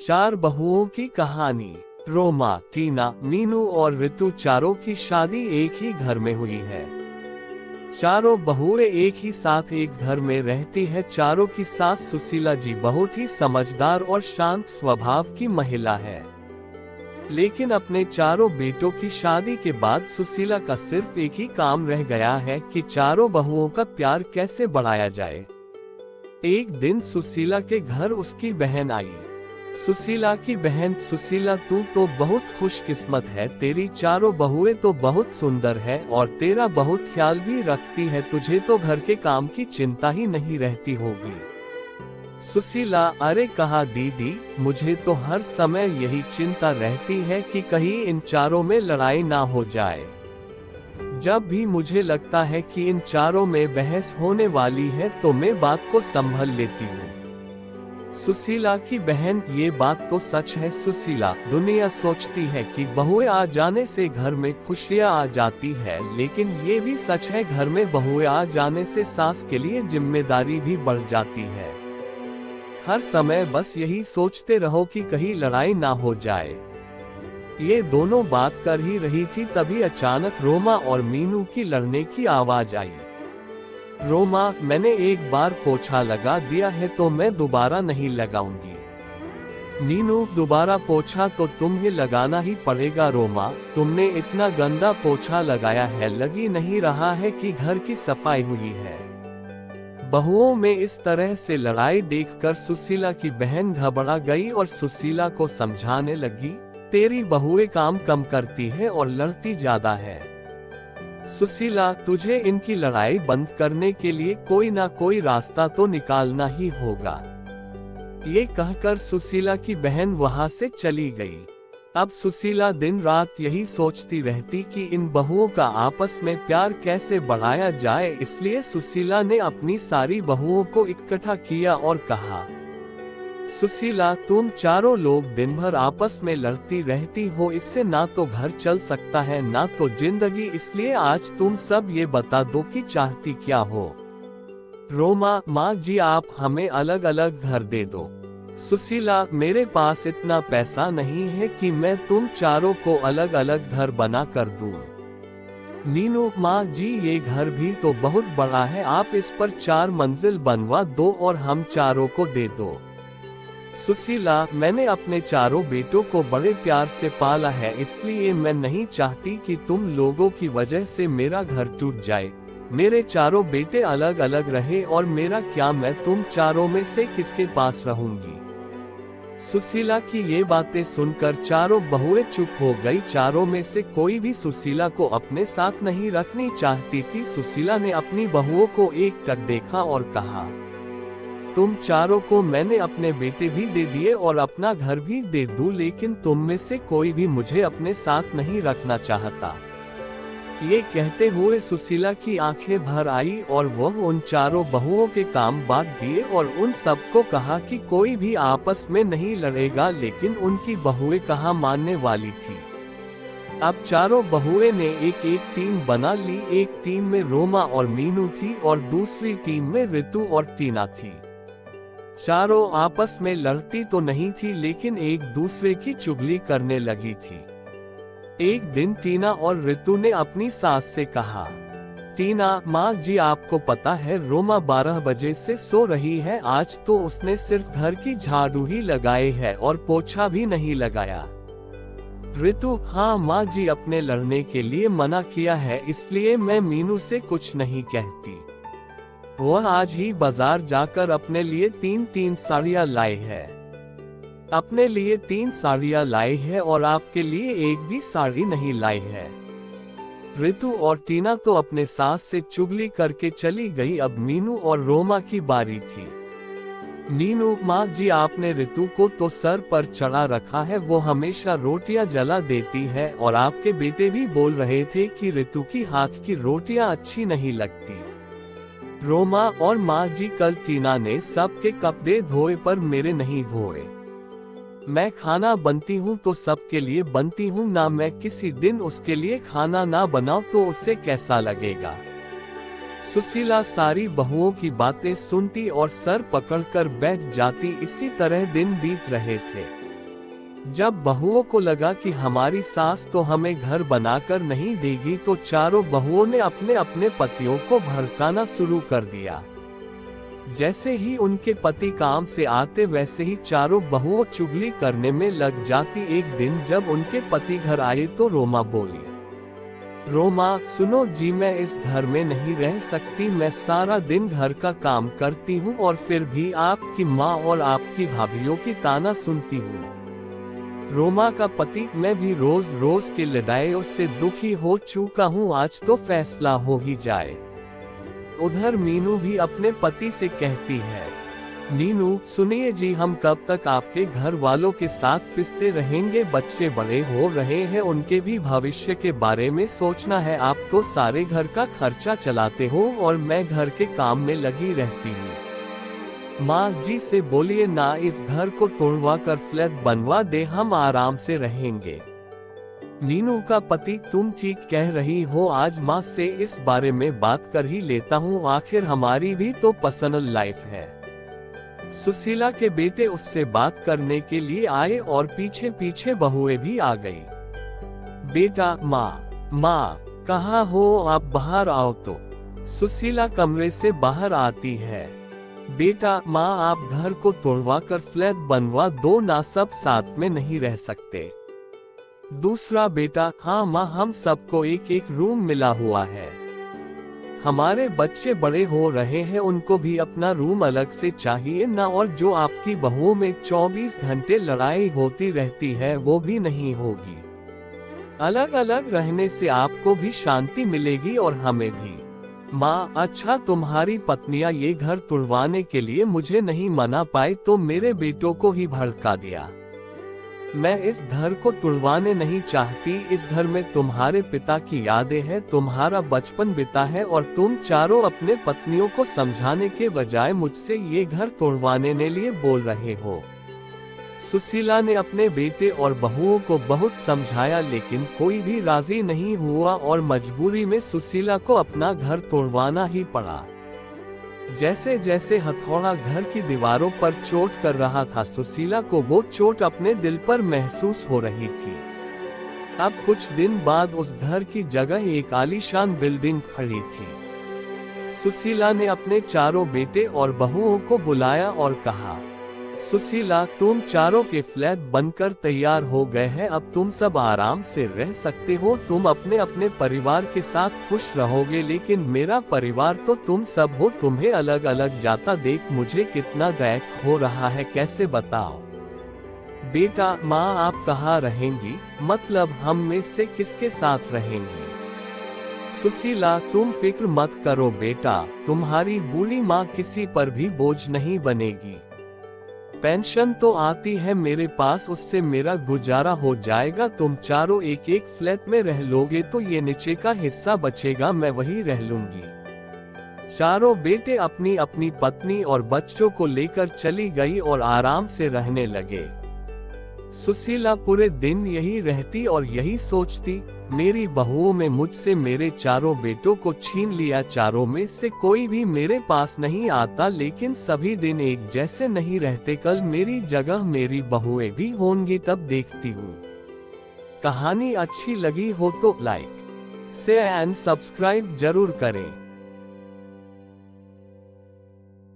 चार बहुओं की कहानी। रोमा, टीना, मीनू और ऋतु चारों की शादी एक ही घर में हुई है। चारों बहुएं एक ही साथ एक घर में रहती है। चारों की सास सुशीला जी बहुत ही समझदार और शांत स्वभाव की महिला है। लेकिन अपने चारों बेटों की शादी के बाद सुशीला का सिर्फ एक ही काम रह गया है कि चारों बहुओं का प्यार कैसे बढ़ाया जाए। एक दिन सुशीला के घर उसकी बहन आई। सुशीला की बहन, सुशीला तू तो बहुत खुशकिस्मत है, तेरी चारों बहुएं तो बहुत सुंदर है और तेरा बहुत ख्याल भी रखती है, तुझे तो घर के काम की चिंता ही नहीं रहती होगी। सुशीला, अरे कहा दीदी, मुझे तो हर समय यही चिंता रहती है कि कहीं इन चारों में लड़ाई ना हो जाए। जब भी मुझे लगता है कि इन चारों में बहस होने वाली है तो मैं बात को संभल लेती हूँ। सुशीला की बहन, ये बात तो सच है सुशीला, दुनिया सोचती है कि बहुएं आ जाने से घर में खुशियां आ जाती है, लेकिन ये भी सच है घर में बहुएं आ जाने से सास के लिए जिम्मेदारी भी बढ़ जाती है। हर समय बस यही सोचते रहो कि कहीं लड़ाई ना हो जाए। ये दोनों बात कर ही रही थी, तभी अचानक रोमा और मीनू की लड़ने की आवाज आई। रोमा, मैंने एक बार पोछा लगा दिया है तो मैं दोबारा नहीं लगाऊंगी। मीनू, दोबारा पोछा तो तुम्हें लगाना ही पड़ेगा। रोमा, तुमने इतना गंदा पोछा लगाया है, लगी नहीं रहा है कि घर की सफाई हुई है। बहुओं में इस तरह से लड़ाई देखकर सुशीला की बहन घबरा गई और सुशीला को समझाने लगी, तेरी बहुएं काम कम करती है और लड़ती ज्यादा है। सुशीला, तुझे इनकी लड़ाई बंद करने के लिए कोई ना कोई रास्ता तो निकालना ही होगा। ये कहकर सुशीला की बहन वहां से चली गई। अब सुशीला दिन रात यही सोचती रहती कि इन बहुओं का आपस में प्यार कैसे बढ़ाया जाए, इसलिए सुशीला ने अपनी सारी बहुओं को इकट्ठा किया और कहा, सुशीला, तुम चारों लोग दिन भर आपस में लड़ती रहती हो, इससे ना तो घर चल सकता है ना तो जिंदगी, इसलिए आज तुम सब ये बता दो कि चाहती क्या हो। रोमा, माँ जी आप हमें अलग अलग घर दे दो। सुशीला, मेरे पास इतना पैसा नहीं है कि मैं तुम चारों को अलग अलग घर बना कर दूं। मीनू, माँ जी ये घर भी तो बहुत बड़ा है, आप इस पर 4 मंजिल बनवा दो और हम चारों को दे दो। सुशीला, मैंने अपने चारों बेटों को बड़े प्यार से पाला है, इसलिए मैं नहीं चाहती कि तुम लोगों की वजह से मेरा घर टूट जाए। मेरे चारों बेटे अलग अलग रहे और मेरा क्या, मैं तुम चारों में से किसके पास रहूंगी। सुशीला की ये बातें सुनकर चारों बहुएं चुप हो गई। चारों में से कोई भी सुशीला को अपने साथ नहीं रखनी चाहती थी। सुशीला ने अपनी बहुओं को एकटक देखा और कहा, तुम चारों को मैंने अपने बेटे भी दे दिए और अपना घर भी दे दूं, लेकिन तुम में से कोई भी मुझे अपने साथ नहीं रखना चाहता। ये कहते हुए सुशीला की आंखें भर आई और वह उन चारों बहुओं के काम बांट दिए और उन सबको कहा कि कोई भी आपस में नहीं लड़ेगा, लेकिन उनकी बहुएं कहाँ मानने वाली थी। अब चारों बहुएं ने एक एक टीम बना ली। एक टीम में रोमा और मीनू थी और दूसरी टीम में ऋतु और टीना थी। चारों आपस में लड़ती तो नहीं थी, लेकिन एक दूसरे की चुगली करने लगी थी। एक दिन टीना और ऋतु ने अपनी सास से कहा, टीना, माँ जी आपको पता है रोमा 12 बजे से सो रही है, आज तो उसने सिर्फ घर की झाड़ू ही लगाई है और पोछा भी नहीं लगाया। ऋतु, हाँ माँ जी, अपने लड़ने के लिए मना किया है, इसलिए मैं मीनू से कुछ नहीं कहती। वह आज ही बाजार जाकर अपने लिए 3 साड़ियाँ लाई है। अपने लिए 3 साड़ियाँ लाई है और आपके लिए एक भी साड़ी नहीं लाई है। ऋतु और टीना तो अपने सास से चुगली करके चली गई। अब मीनू और रोमा की बारी थी। मीनू, माँ जी आपने ऋतु को तो सर पर चढ़ा रखा है, वो हमेशा रोटियां जला देती है और आपके बेटे भी बोल रहे थे कि ऋतु की हाथ की रोटियां अच्छी नहीं लगती। रोमा और माँ जी, कल टीना ने सबके कपड़े धोए पर मेरे नहीं धोए। मैं खाना बनती हूँ तो सबके लिए बनती हूँ ना, मैं किसी दिन उसके लिए खाना ना बनाऊं तो उसे कैसा लगेगा। सुशीला सारी बहुओं की बातें सुनती और सर पकड़कर बैठ जाती। इसी तरह दिन बीत रहे थे। जब बहुओं को लगा कि हमारी सास तो हमें घर बनाकर नहीं देगी, तो चारों बहुओं ने अपने अपने पतियों को भड़काना शुरू कर दिया। जैसे ही उनके पति काम से आते वैसे ही चारों बहुओं चुगली करने में लग जाती। एक दिन जब उनके पति घर आए तो रोमा बोली, रोमा सुनो जी, मैं इस घर में नहीं रह सकती। मैं सारा दिन घर का काम करती हूँ और फिर भी आपकी माँ और आपकी भाभीियों की ताना सुनती हूँ। रोमा का पति, मैं भी रोज रोज के लड़ाइयों से दुखी हो चुका हूँ, आज तो फैसला हो ही जाए। उधर मीनू भी अपने पति से कहती है, मीनू सुनिए जी, हम कब तक आपके घर वालों के साथ पिसते रहेंगे। बच्चे बड़े हो रहे हैं, उनके भी भविष्य के बारे में सोचना है। आप तो सारे घर का खर्चा चलाते हो और मैं घर के काम में लगी रहती हूँ। माँ जी से बोलिए ना, इस घर को तोड़वा कर फ्लैट बनवा दे, हम आराम से रहेंगे। मीनू का पति, तुम ठीक कह रही हो, आज माँ से इस बारे में बात कर ही लेता हूँ, आखिर हमारी भी तो पर्सनल लाइफ है। सुशीला के बेटे उससे बात करने के लिए आए और पीछे पीछे बहुएं भी आ गई। बेटा, माँ कहाँ हो आप, बाहर आओ तो। सुशीला कमरे से बाहर आती है। बेटा, माँ आप घर को तोड़वा कर फ्लैट बनवा दो ना, सब साथ में नहीं रह सकते। दूसरा बेटा, हाँ माँ, हम सबको एक एक रूम मिला हुआ है। हमारे बच्चे बड़े हो रहे हैं, उनको भी अपना रूम अलग से चाहिए ना, और जो आपकी बहुओं में 24 घंटे लड़ाई होती रहती है वो भी नहीं होगी। अलग अलग रहने से आपको भी शांति मिलेगी और हमें भी। माँ, अच्छा तुम्हारी पत्नियां ये घर तुड़वाने के लिए मुझे नहीं मना पाई तो मेरे बेटों को ही भड़का दिया। मैं इस घर को तुड़वाने नहीं चाहती, इस घर में तुम्हारे पिता की यादें हैं, तुम्हारा बचपन बिता है और तुम चारों अपने पत्नियों को समझाने के बजाय मुझसे ये घर तोड़वाने के लिए बोल रहे हो। सुशीला ने अपने बेटे और बहुओं को बहुत समझाया लेकिन कोई भी राजी नहीं हुआ और मजबूरी में सुशीला को अपना घर तोड़वाना ही पड़ा। जैसे जैसे हथौड़ा घर की दीवारों पर चोट कर रहा था, सुशीला को वो चोट अपने दिल पर महसूस हो रही थी। अब कुछ दिन बाद उस घर की जगह एक आलीशान बिल्डिंग खड़ी थी। सुशीला ने अपने चारों बेटे और बहुओं को बुलाया और कहा, सुशीला, तुम चारों के फ्लैट बनकर तैयार हो गए हैं, अब तुम सब आराम से रह सकते हो। तुम अपने अपने परिवार के साथ खुश रहोगे, लेकिन मेरा परिवार तो तुम सब हो, तुम्हें अलग अलग जाता देख मुझे कितना दुख हो रहा है, कैसे बताओ। बेटा, माँ आप कहाँ रहेंगी, मतलब हम में से किसके साथ रहेंगी। सुशीला, तुम फिक्र मत करो बेटा, तुम्हारी बूढ़ी माँ किसी पर भी बोझ नहीं बनेगी। पेंशन तो आती है मेरे पास, उससे मेरा गुजारा हो जाएगा। तुम चारों एक एक फ्लैट में रह लोगे तो ये नीचे का हिस्सा बचेगा, मैं वही रह लूंगी। चारों बेटे अपनी अपनी पत्नी और बच्चों को लेकर चली गई और आराम से रहने लगे। सुशीला पूरे दिन यही रहती और यही सोचती, मेरी बहुओं में मुझसे मेरे चारों बेटों को छीन लिया, चारों में से कोई भी मेरे पास नहीं आता, लेकिन सभी दिन एक जैसे नहीं रहते, कल मेरी जगह मेरी बहुएं भी होंगी, तब देखती हूँ। कहानी अच्छी लगी हो तो लाइक, शेयर एंड सब्सक्राइब जरूर करें।